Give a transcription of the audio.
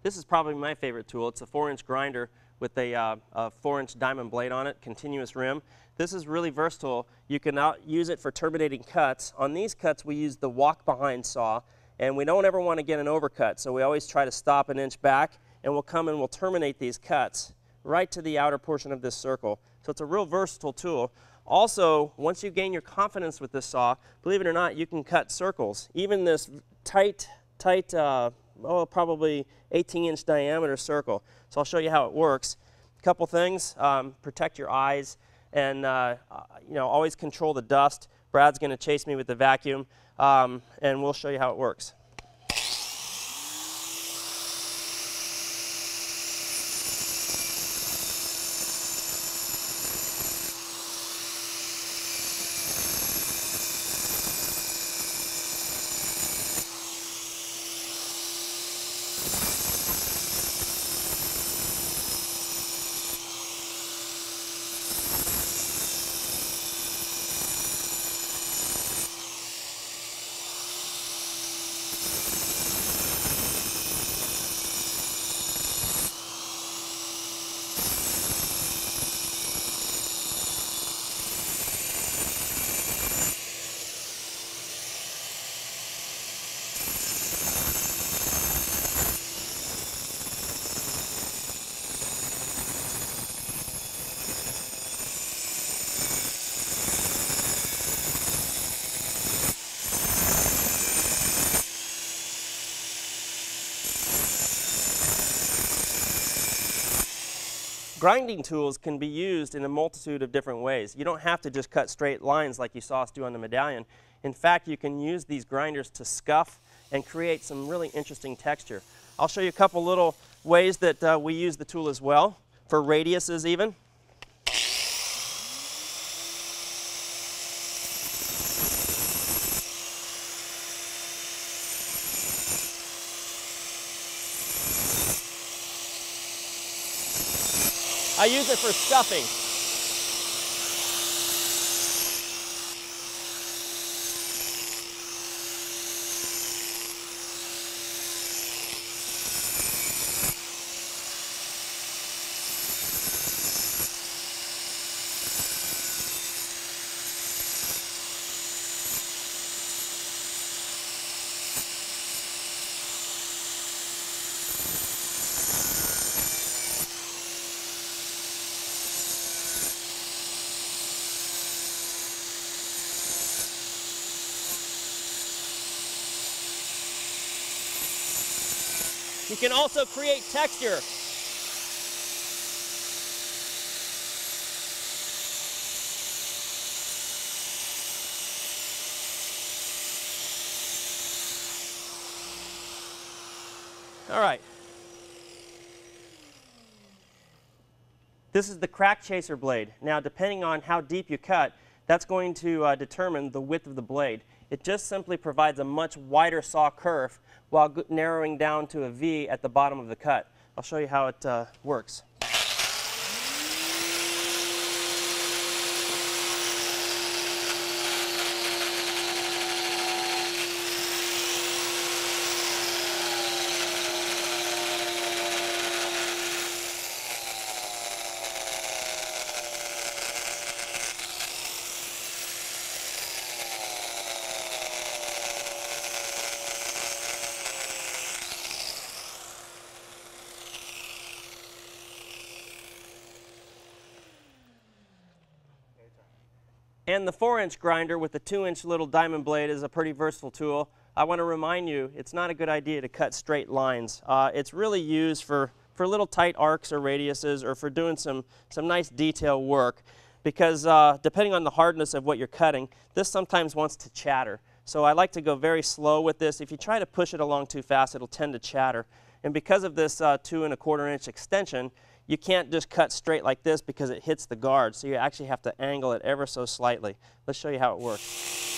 This is probably my favorite tool. It's a 4-inch grinder with a 4-inch diamond blade on it, continuous rim. This is really versatile. You can use it for terminating cuts. On these cuts, we use the walk-behind saw, and we don't ever want to get an overcut, so we always try to stop an inch back, and we'll come and we'll terminate these cuts right to the outer portion of this circle. So it's a real versatile tool. Also, once you gain your confidence with this saw, believe it or not, you can cut circles. Even this tight, probably 18-inch diameter circle. So I'll show you how it works. A couple things, protect your eyes, and always control the dust. Brad's going to chase me with the vacuum, and we'll show you how it works. Grinding tools can be used in a multitude of different ways. You don't have to just cut straight lines like you saw us do on the medallion. In fact, you can use these grinders to scuff and create some really interesting texture. I'll show you a couple little ways that we use the tool as well, for radiuses even. I use it for scuffing. You can also create texture. All right. This is the crack chaser blade. Now, depending on how deep you cut, that's going to determine the width of the blade. It just simply provides a much wider saw curve while narrowing down to a V at the bottom of the cut. I'll show you how it works. And the 4-inch grinder with the 2-inch little diamond blade is a pretty versatile tool. I want to remind you, it's not a good idea to cut straight lines. It's really used for little tight arcs or radiuses, or for doing some nice detail work, because depending on the hardness of what you're cutting, this sometimes wants to chatter. So I like to go very slow with this. If you try to push it along too fast, it'll tend to chatter. And because of this 2 1/4-inch extension, you can't just cut straight like this because it hits the guard, so you actually have to angle it ever so slightly. Let's show you how it works.